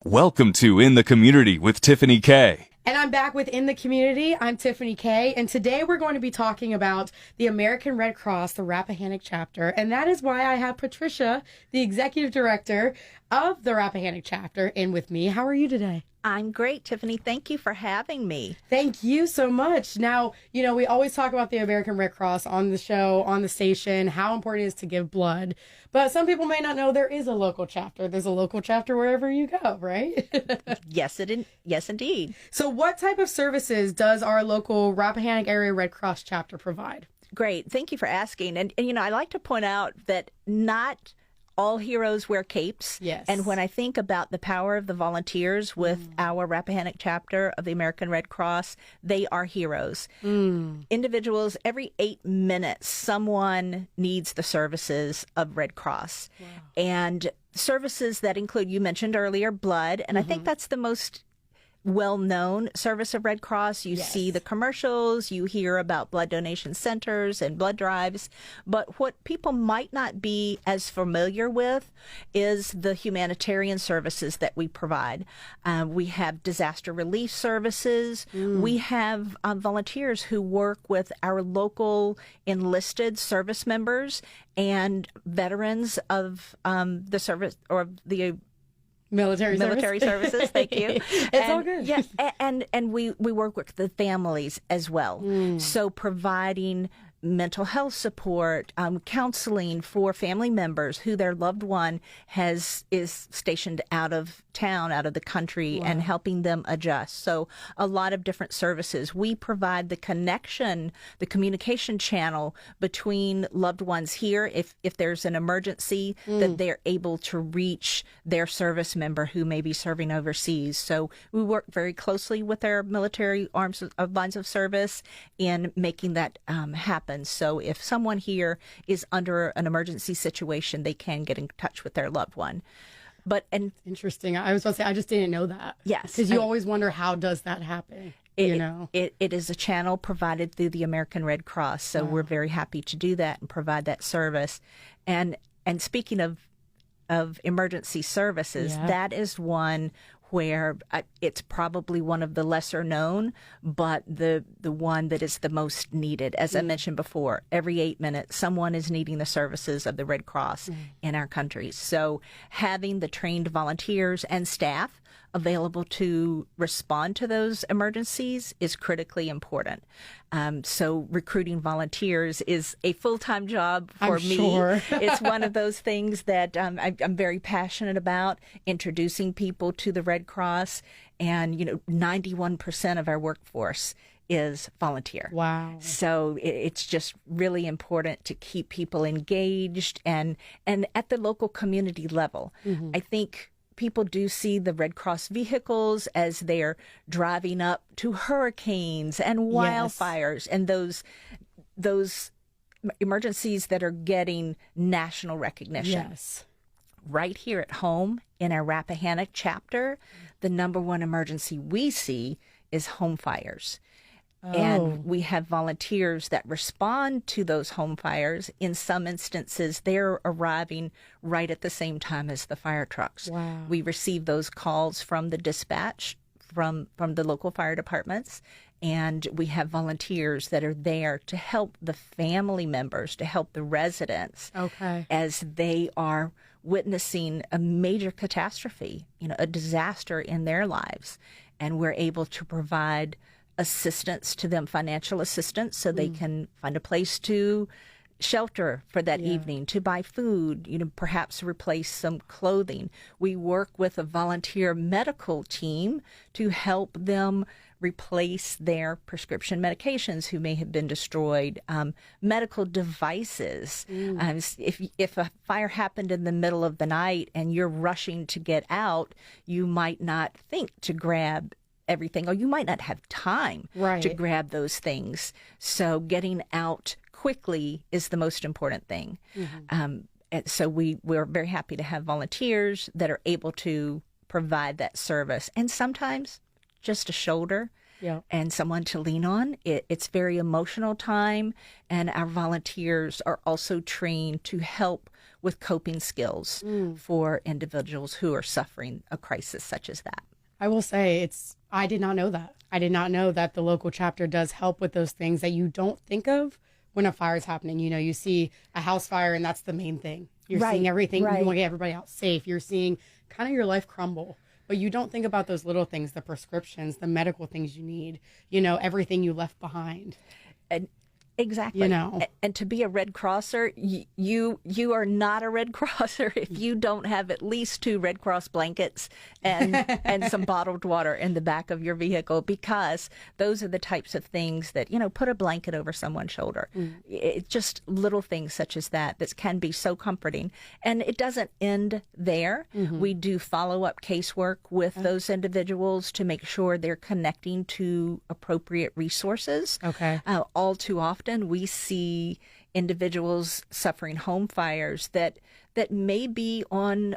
Welcome to In the Community with Tiffany K. And I'm back with In the Community. I'm Tiffany K. And today we're going to be talking about the American Red Cross, the Rappahannock Chapter. And that is why I have Patricia, the Executive Director of the Rappahannock Chapter, in with me. How are you today? I'm great, Tiffany. Thank you for having me. Thank you so much. Now, we always talk about the American Red Cross on the show, on the station, how important it is to give blood. But some people may not know there is a local chapter. There's a local chapter wherever you go, right? Yes, indeed. So what type of services does our local Rappahannock Area Red Cross chapter provide? Great. Thank you for asking. And I like to point out that not all heroes wear capes. Yes. And when I think about the power of the volunteers with our Rappahannock chapter of the American Red Cross, they are heroes. Individuals, every 8 minutes, someone needs the services of Red Cross. Wow. And services that include, you mentioned earlier, blood. And I think that's the most well-known service of Red Cross. You see the commercials, you hear about blood donation centers and blood drives, but what people might not be as familiar with is the humanitarian services that we provide. We have disaster relief services. We have volunteers who work with our local enlisted service members and veterans of the service or the military services. Thank you. It's all good. Yes, and we work with the families as well. So providing mental health support, counseling for family members who their loved one is stationed out of town, out of the country, and helping them adjust. So a lot of different services. We provide the connection, the communication channel between loved ones here. If there's an emergency, that they're able to reach their service member who may be serving overseas. So we work very closely with our military lines of service in making that happen. So if someone here is under an emergency situation, they can get in touch with their loved one. Interesting. I was about to say, I just didn't know that. Yes. Because you always wonder, how does that happen? It is a channel provided through the American Red Cross. So we're very happy to do that and provide that service. And speaking of emergency services, that is one where it's probably one of the lesser known, but the one that is the most needed. As I mentioned before, every 8 minutes, someone is needing the services of the Red Cross in our country. So having the trained volunteers and staff available to respond to those emergencies is critically important. So recruiting volunteers is a full-time job for me. Sure. It's one of those things that I'm very passionate about, introducing people to the Red Cross. And, 91% of our workforce is volunteer. Wow. So it's just really important to keep people engaged and at the local community level. I think people do see the Red Cross vehicles as they're driving up to hurricanes and wildfires and those emergencies that are getting national recognition. Yes. Right here at home in our Rappahannock chapter, the number one emergency we see is home fires. And we have volunteers that respond to those home fires. In some instances, they're arriving right at the same time as the fire trucks. Wow. We receive those calls from the dispatch from the local fire departments, and we have volunteers that are there to help the family members, to help the residents as they are witnessing a major catastrophe, a disaster in their lives. And we're able to provide assistance to them, financial assistance, so they can find a place to shelter for that evening, to buy food, perhaps replace some clothing. We work with a volunteer medical team to help them replace their prescription medications who may have been destroyed, medical devices. If a fire happened in the middle of the night and you're rushing to get out, you might not think to grab everything, or you might not have time to grab those things. So getting out quickly is the most important thing. And so we're very happy to have volunteers that are able to provide that service. And sometimes just a shoulder and someone to lean on. It's very emotional time, and our volunteers are also trained to help with coping skills for individuals who are suffering a crisis such as that. I will say I did not know that. I did not know that the local chapter does help with those things that you don't think of when a fire is happening. You know, you see a house fire and that's the main thing. You're seeing everything. You want to get everybody out safe. You're seeing kind of your life crumble. But you don't think about those little things, the prescriptions, the medical things you need, you know, everything you left behind. And exactly. You know. And to be a Red Crosser, you are not a Red Crosser if you don't have at least 2 Red Cross blankets and some bottled water in the back of your vehicle, because those are the types of things that, you know, put a blanket over someone's shoulder. It's just little things such as that can be so comforting. And it doesn't end there. We do follow-up casework with those individuals to make sure they're connecting to appropriate resources. Okay. All too often, we see individuals suffering home fires that may be on,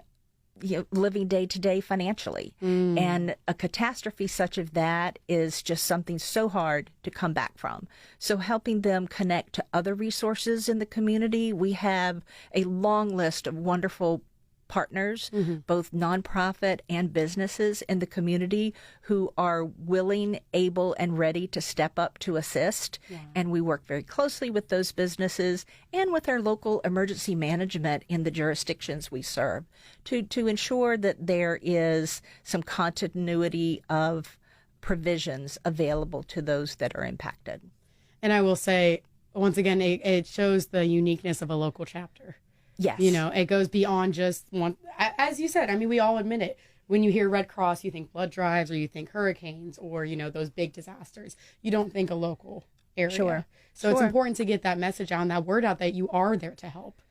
you know, living day to day financially, and a catastrophe such as that is just something so hard to come back from. So helping them connect to other resources in the community, we have a long list of wonderful partners, both nonprofit and businesses in the community, who are willing, able, and ready to step up to assist. And we work very closely with those businesses and with our local emergency management in the jurisdictions we serve to ensure that there is some continuity of provisions available to those that are impacted. And I will say, once again, it shows the uniqueness of a local chapter. Yes. You know, it goes beyond just one. As you said, I mean, we all admit it. When you hear Red Cross, you think blood drives, or you think hurricanes, or, you know, those big disasters. You don't think a local area. Sure. So it's important to get that message out and that word out that you are there to help.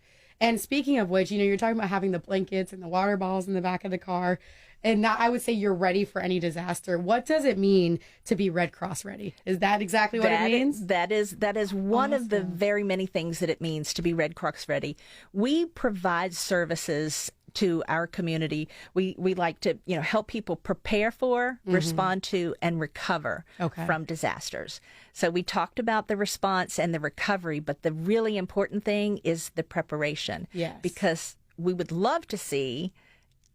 And speaking of which, you know, you're talking about having the blankets and the water bottles in the back of the car. And now I would say you're ready for any disaster. What does it mean to be Red Cross ready? Is that exactly what it means? That is one of the very many things that it means to be Red Cross ready. We provide services to our community. We like to, you know, help people prepare for, respond to, and recover from disasters. So we talked about the response and the recovery, but the really important thing is the preparation. Yes. Because we would love to see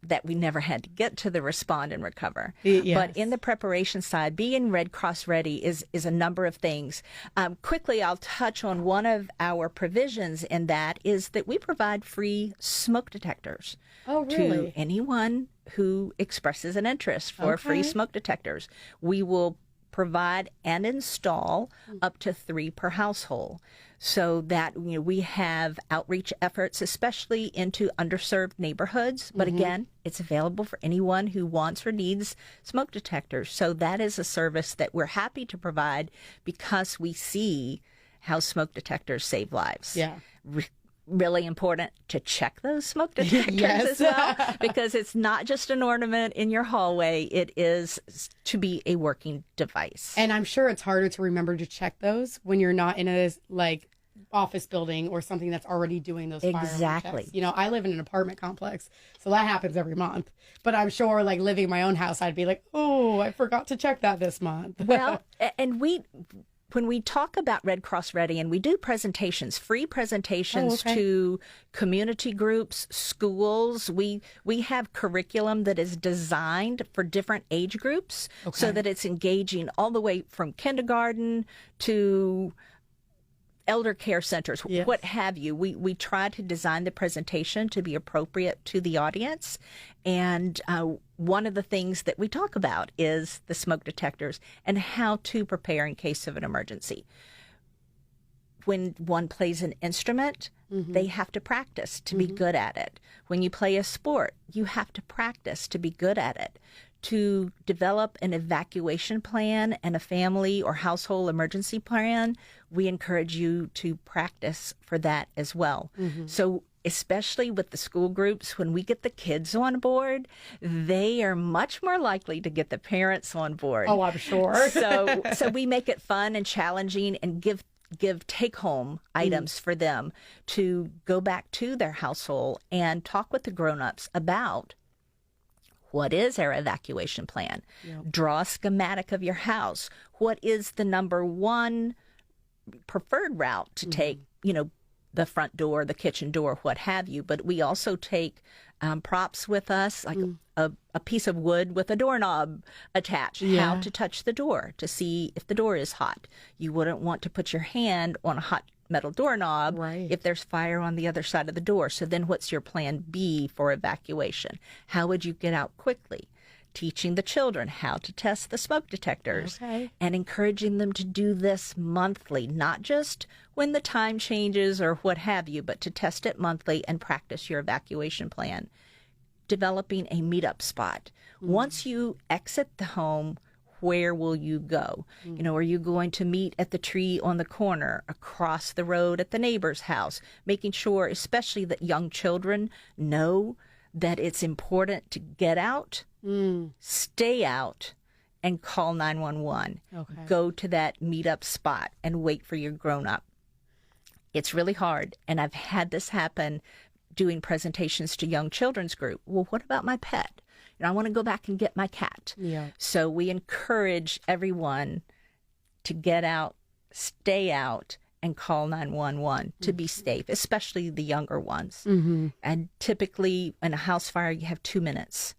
that we never had to get to the respond and recover. Yes. But in the preparation side, being Red Cross ready is a number of things. Quickly, I'll touch on one of our provisions in that is that we provide free smoke detectors to anyone who expresses an interest for free smoke detectors. We will provide and install up to 3 per household, so that, you know, we have outreach efforts, especially into underserved neighborhoods. But again, it's available for anyone who wants or needs smoke detectors. So that is a service that we're happy to provide because we see how smoke detectors save lives. Yeah. Really important to check those smoke detectors as well, because it's not just an ornament in your hallway. It is to be a working device. And I'm sure it's harder to remember to check those when you're not in a, like, office building or something that's already doing those fire alarm checks. You know, I live in an apartment complex, so that happens every month. But I'm sure, like, living in my own house, I'd be like, oh, I forgot to check that this month. Well, and when we talk about Red Cross Ready, and we do presentations, free presentations to community groups, schools, we have curriculum that is designed for different age groups so that it's engaging all the way from kindergarten to elder care centers, what have you. We try to design the presentation to be appropriate to the audience. And one of the things that we talk about is the smoke detectors and how to prepare in case of an emergency. When one plays an instrument, they have to practice to be good at it. When you play a sport, you have to practice to be good at it. To develop an evacuation plan and a family or household emergency plan, we encourage you to practice for that as well. So especially with the school groups, when we get the kids on board, they are much more likely to get the parents on board. Oh, I'm sure. So we make it fun and challenging and give take-home items for them to go back to their household and talk with the grown-ups about what is our evacuation plan. Draw a schematic of your house. What is the number one preferred route to take, you know, the front door, the kitchen door, what have you. But we also take props with us, like a piece of wood with a doorknob attached, how to touch the door to see if the door is hot. You wouldn't want to put your hand on a hot metal doorknob if there's fire on the other side of the door. So then what's your plan B for evacuation? How would you get out quickly? Teaching the children how to test the smoke detectors and encouraging them to do this monthly, not just when the time changes or what have you, but to test it monthly and practice your evacuation plan. Developing a meetup spot. Once you exit the home, where will you go? You know, are you going to meet at the tree on the corner, across the road at the neighbor's house? Making sure, especially that young children know that it's important to get out, stay out, and call 911. Go to that meetup spot and wait for your grown-up. It's really hard, and I've had this happen doing presentations to young children's group. Well, what about my pet? You know, I want to go back and get my cat. So we encourage everyone to get out, stay out, and call 911 to be safe, especially the younger ones. And typically in a house fire, you have 2 minutes.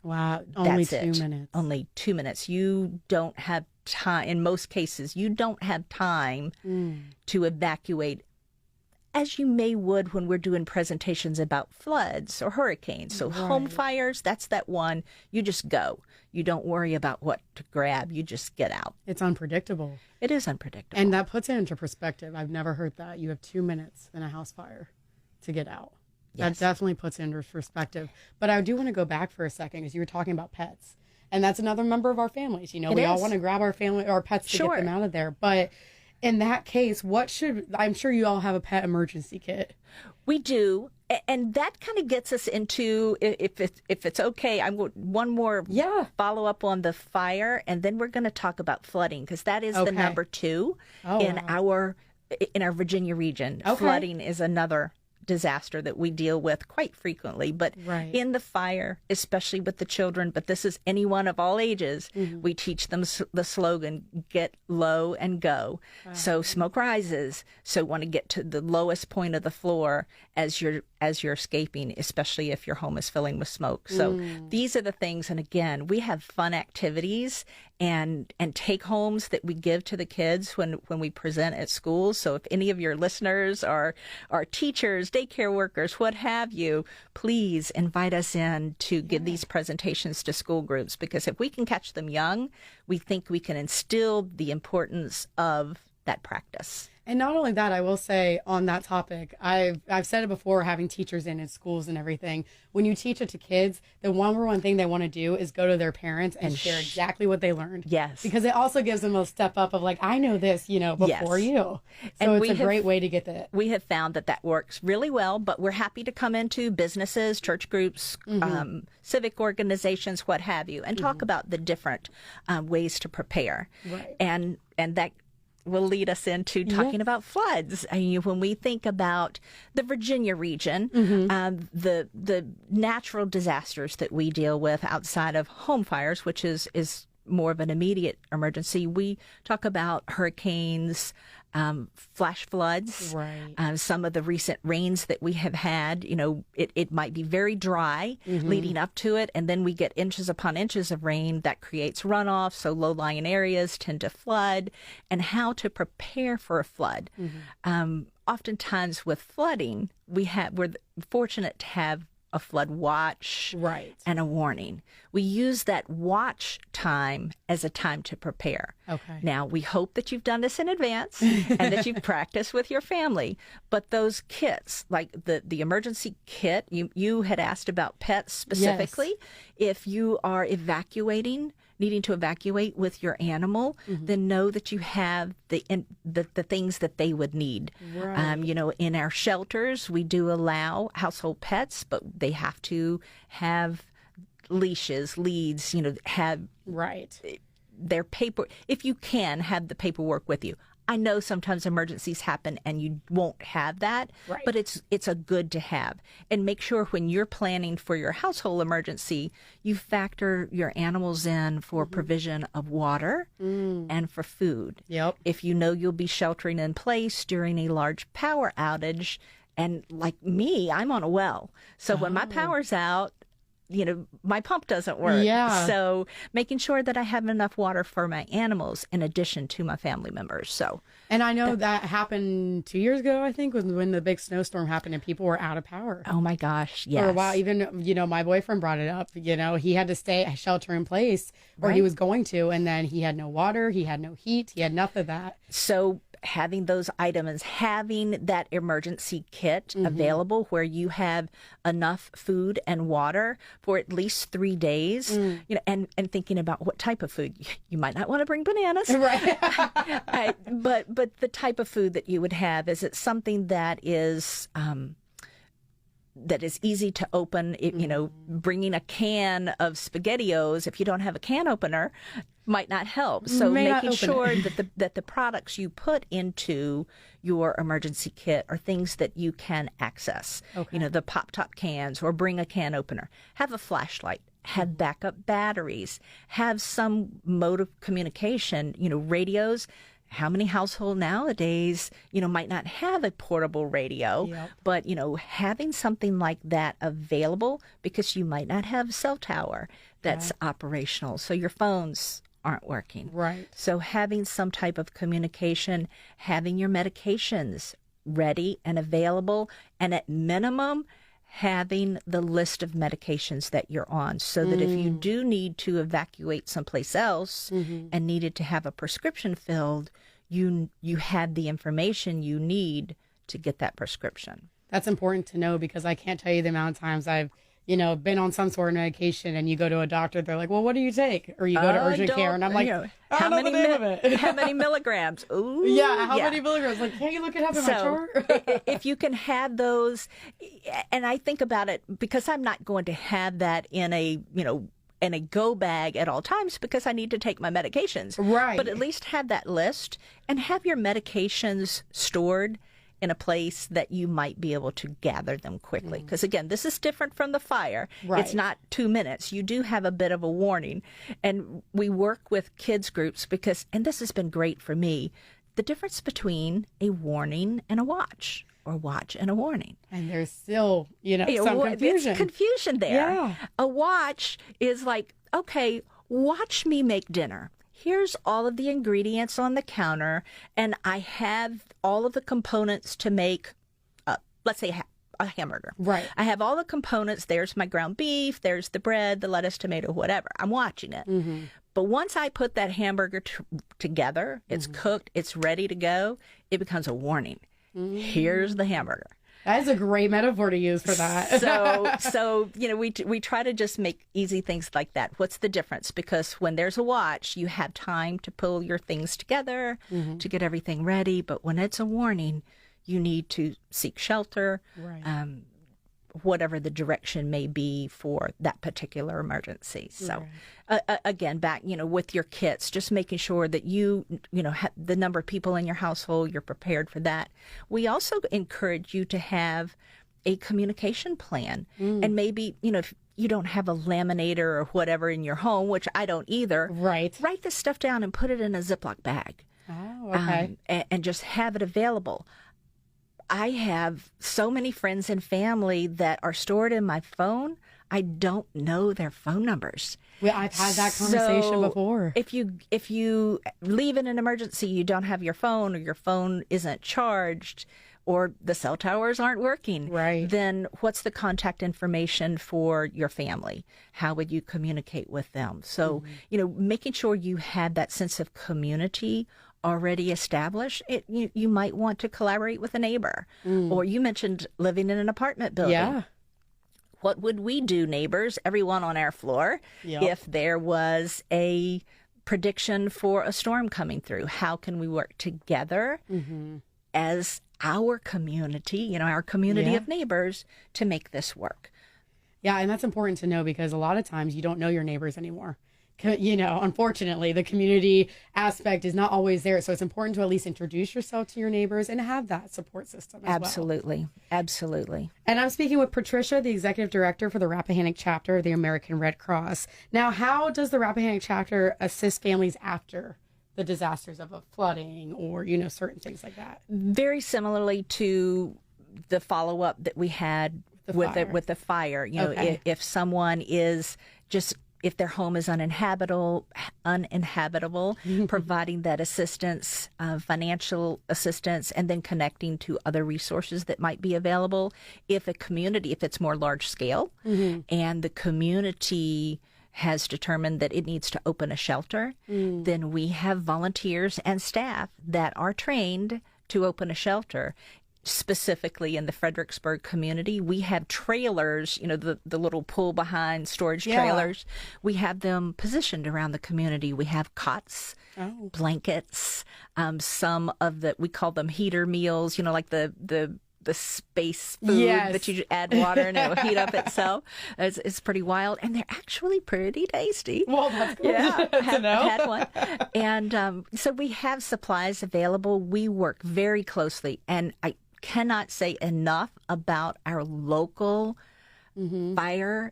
Wow, only That's 2 minutes. Only 2 minutes. You don't have time, in most cases, you don't have time to evacuate as you may would when we're doing presentations about floods or hurricanes. So home fires, that's that one. You just go. You don't worry about what to grab. You just get out. It's unpredictable. It is unpredictable. And that puts it into perspective. I've never heard that. You have 2 minutes in a house fire to get out. That definitely puts it into perspective. But I do want to go back for a second because you were talking about pets. And that's another member of our families. You know, we all want to grab our pets to get them out of there. But in that case, I'm sure you all have a pet emergency kit. We do. And that kind of gets us into, if it's okay, I'm one more follow up on the fire, and then we're going to talk about flooding, because that is the number 2 in our Virginia region. Flooding is another disaster that we deal with quite frequently, but in the fire, especially with the children, but this is anyone of all ages, we teach them the slogan, get low and go. So smoke rises, so want to get to the lowest point of the floor as you're escaping, especially if your home is filling with smoke. So these are the things, and again, we have fun activities and take homes that we give to the kids when we present at schools. So if any of your listeners are teachers, daycare workers, what have you, please invite us in to give these presentations to school groups, because if we can catch them young, we think we can instill the importance of that practice. And not only that, I will say on that topic, I've said it before, having teachers in schools and everything. When you teach it to kids, the number one thing they want to do is go to their parents and share exactly what they learned. Yes. Because it also gives them a step up of like, I know this, before you. So and it's a great way to get that. We have found that works really well, but we're happy to come into businesses, church groups, civic organizations, what have you, and talk about the different ways to prepare. And that will lead us into talking about floods. I mean, when we think about the Virginia region, the natural disasters that we deal with outside of home fires, which is more of an immediate emergency, we talk about hurricanes, flash floods, some of the recent rains that we have had. It might be very dry leading up to it, and then we get inches upon inches of rain that creates runoff, so low-lying areas tend to flood, and how to prepare for a flood. Oftentimes with flooding, we're fortunate to have a flood watch and a warning. We use that watch time as a time to prepare. Now, we hope that you've done this in advance and that you've practiced with your family. But those kits, like the emergency kit, you had asked about pets specifically. If you are needing to evacuate with your animal, then know that you have the things that they would need. In our shelters, we do allow household pets, but they have to have leashes, leads, have their paper. If you can, have the paperwork with you. I know sometimes emergencies happen and you won't have that, Right. but it's a good to have. And make sure when you're planning for your household emergency, you factor your animals in for provision of water and for food. Yep. If you know you'll be sheltering in place during a large power outage, and like me, I'm on a well. So when my power's out, my pump doesn't work. Yeah. So making sure that I have enough water for my animals in addition to my family members. So, And I know that happened 2 years ago, I think, when the big snowstorm happened and people were out of power. oh my gosh, yes. For a while, even, my boyfriend brought it up. He had to stay shelter in place, or he Right. was going to, and then he had no water, he had no heat, he had nothing of that. So having those items, having that emergency kit available where you have enough food and water for at least 3 days, and thinking about what type of food. You might not want to bring bananas. Right. But the type of food that you would have, is it something that is easy to open? Bringing a can of SpaghettiOs, if you don't have a can opener, might not help. So May not making open sure it. that the products you put into your emergency kit are things that you can access. Okay. The pop-top cans, or bring a can opener. Have a flashlight. Have backup batteries. Have some mode of communication. Radios. How many households nowadays, might not have a portable radio, Yep. but, having something like that available, because you might not have a cell tower that's operational. So your phones aren't working. Right. So having some type of communication, having your medications ready and available, and at minimum, having the list of medications that you're on, so that if you do need to evacuate someplace else and needed to have a prescription filled, you had the information you need to get that prescription. That's important to know, because I can't tell you the amount of times I've, been on some sort of medication, and you go to a doctor, they're like, well, what do you take? Or you go to urgent care, and I'm like, I how don't know many the name of it. how many milligrams? Ooh, Yeah, how many milligrams? Like, can't you look it up in my chart? If you can have those, and I think about it, because I'm not going to have that in a go bag at all times, because I need to take my medications. Right. But at least have that list, and have your medications stored in a place that you might be able to gather them quickly. Because again, this is different from the fire. Right. It's not 2 minutes. You do have a bit of a warning. And we work with kids groups and this has been great for me, the difference between a warning and a watch, or watch and a warning. And there's still, some confusion. It's confusion there. Yeah. A watch is like, okay, watch me make dinner. Here's all of the ingredients on the counter, and I have all of the components to make, let's say, a hamburger. Right. I have all the components. There's my ground beef. There's the bread, the lettuce, tomato, whatever. I'm watching it. But once I put that hamburger together, it's cooked, it's ready to go, it becomes a warning. Here's the hamburger. That is a great metaphor to use for that. So we try to just make easy things like that. What's the difference? Because when there's a watch, you have time to pull your things together to get everything ready. But when it's a warning, you need to seek shelter, Right. Whatever the direction may be for that particular emergency. So again, back, with your kits, just making sure that you the number of people in your household, you're prepared for that. We also encourage you to have a communication plan. And maybe, if you don't have a laminator or whatever in your home, which I don't either, Right. write this stuff down and put it in a Ziploc bag. Oh, okay. And just have it available. I have so many friends and family that are stored in my phone. I don't know their phone numbers. Well, I've had that conversation So before. If you leave in an emergency, you don't have your phone, or your phone isn't charged, or the cell towers aren't working, Right. then what's the contact information for your family? How would you communicate with them? So, making sure you have that sense of community already established. You might want to collaborate with a neighbor. Or you mentioned living in an apartment building. Yeah. What would we do, neighbors, everyone on our floor, Yep. if there was a prediction for a storm coming through? How can we work together as our community, our community Yeah. of neighbors, to make this work? Yeah, and that's important to know, because a lot of times you don't know your neighbors anymore. unfortunately, the community aspect is not always there. So it's important to at least introduce yourself to your neighbors and have that support system as Absolutely. Absolutely. And I'm speaking with Patricia, the executive director for the Rappahannock Chapter of the American Red Cross. Now, how does the Rappahannock Chapter assist families after the disasters of a flooding or, certain things like that? Very similarly to the follow-up that we had with the fire. Okay. If someone is if their home is uninhabitable, providing that assistance, financial assistance, and then connecting to other resources that might be available. If it's more large scale, and the community has determined that it needs to open a shelter, then we have volunteers and staff that are trained to open a shelter. Specifically in the Fredericksburg community, we have trailers, the little pull behind storage trailers. We have them positioned around the community. We have cots, blankets, some of we call them heater meals, like the space food that you add water and it will heat up itself. It's pretty wild, and they're actually pretty tasty. Well, that's good. Yeah, to know. had one. And so we have supplies available. We work very closely, and I cannot say enough about our local fire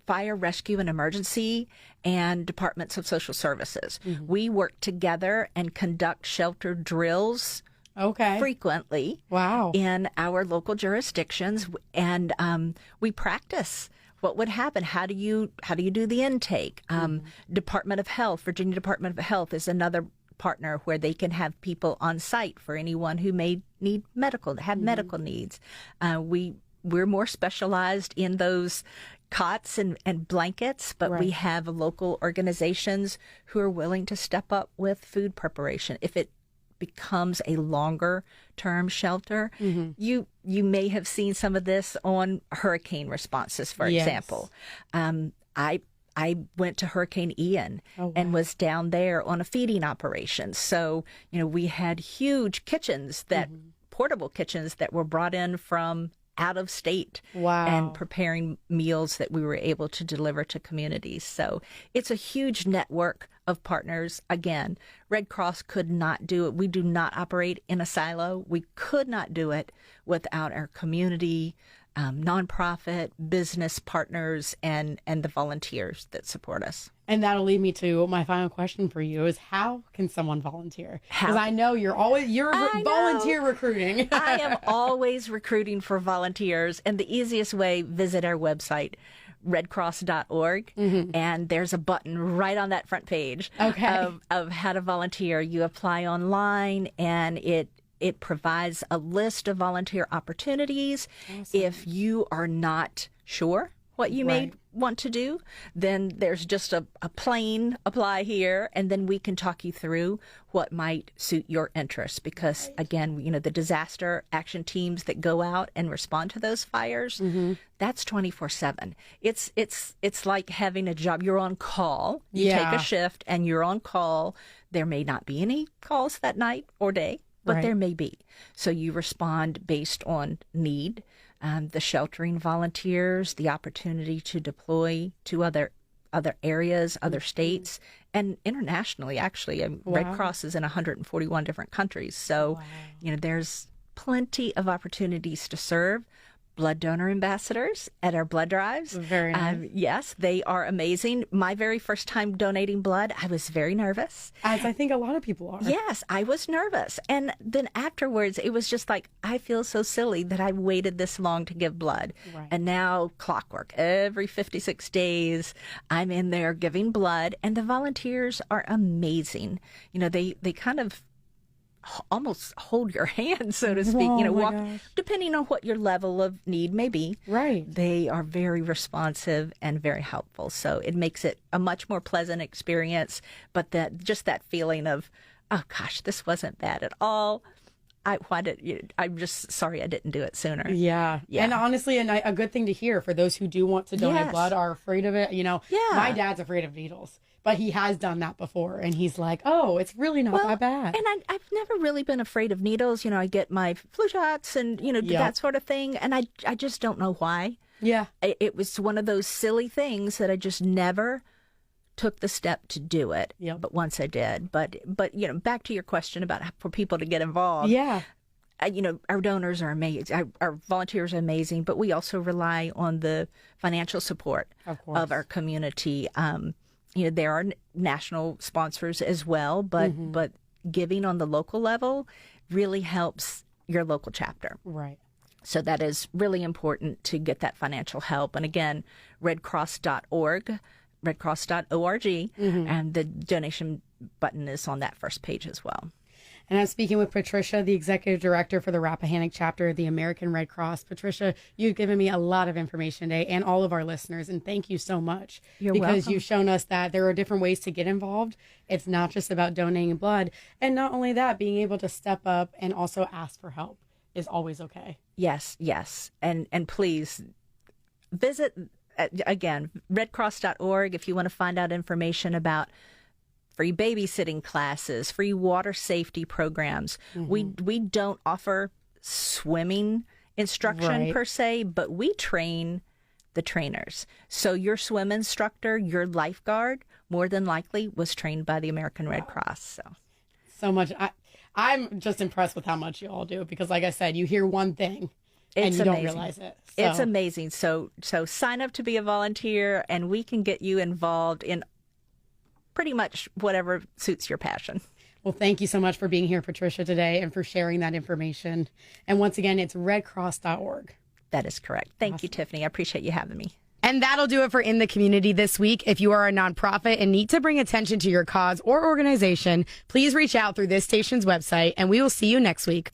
rescue and emergency and departments of social services. We work together and conduct shelter drills frequently in our local jurisdictions, and we practice what would happen. How do you do the intake? Department of Health, Virginia Department of Health is another partner where they can have people on site for anyone who may need medical needs. We're more specialized in those cots and blankets, but we have local organizations who are willing to step up with food preparation. If it becomes a longer term shelter, you may have seen some of this on hurricane responses, for example. I went to Hurricane Ian and was down there on a feeding operation. So, we had huge kitchens portable kitchens that were brought in from out of state and preparing meals that we were able to deliver to communities. So it's a huge network of partners. Again, Red Cross could not do it. We do not operate in a silo. We could not do it without our community, nonprofit, business partners, and the volunteers that support us. And that'll lead me to my final question for you is how can someone volunteer? Because I know you're volunteer recruiting. I am always recruiting for volunteers. And the easiest way, visit our website, redcross.org, and there's a button right on that front page of how to volunteer. You apply online, and it provides a list of volunteer opportunities. Awesome. If you are not sure what you may want to do, then there's just a plain apply here, and then we can talk you through what might suit your interests. Because again, the disaster action teams that go out and respond to those fires, that's 24/7. It's like having a job. You're on call. You take a shift and you're on call. There may not be any calls that night or day, but there may be. So you respond based on need. The sheltering volunteers, the opportunity to deploy to other areas, other states, and internationally, actually. Red Cross is in 141 different countries. So, there's plenty of opportunities to serve. Blood donor ambassadors at our blood drives. Very nice. Yes, they are amazing. My very first time donating blood, I was very nervous. As I think a lot of people are. Yes, I was nervous. And then afterwards, it was just like, I feel so silly that I waited this long to give blood. And now clockwork. Every 56 days, I'm in there giving blood. And the volunteers are amazing. They kind of almost hold your hand, so to speak, walk, depending on what your level of need may be. They are very responsive and very helpful. So it makes it a much more pleasant experience. But that feeling of, oh gosh, this wasn't bad at all. I'm just sorry I didn't do it sooner. Yeah. And honestly, a good thing to hear for those who do want to donate blood, are afraid of it. My dad's afraid of needles, but he has done that before, and he's like, oh, it's really not that bad. And I've never really been afraid of needles. I get my flu shots and, that sort of thing. And I just don't know why. Yeah. It was one of those silly things that I just never took the step to do it. Yep. But once I did, but back to your question about for people to get involved. Yeah. Our donors are amazing. Our volunteers are amazing, but we also rely on the financial support of our community. There are national sponsors as well, but giving on the local level really helps your local chapter. Right. So that is really important to get that financial help. And again, redcross.org, redcross.org, and the donation button is on that first page as well. And I'm speaking with Patricia, the executive director for the Rappahannock Chapter of the American Red Cross. Patricia, you've given me a lot of information today and all of our listeners, and thank you so much. You're because welcome. You've shown us that there are different ways to get involved. It's not just about donating blood. And not only that, being able to step up and also ask for help is always okay. Yes. And please visit, again, redcross.org if you want to find out information about free babysitting classes, free water safety programs. We don't offer swimming instruction per se, but we train the trainers. So your swim instructor, your lifeguard, more than likely was trained by the American Red Cross. So much. I'm just impressed with how much you all do because, like I said, you hear one thing and you don't realize it. So. It's amazing. So sign up to be a volunteer, and we can get you involved in pretty much whatever suits your passion. Well, thank you so much for being here, Patricia, today and for sharing that information. And once again, it's redcross.org. That is correct. Thank you, Tiffany. I appreciate you having me. And that'll do it for In the Community this week. If you are a nonprofit and need to bring attention to your cause or organization, please reach out through this station's website, and we will see you next week.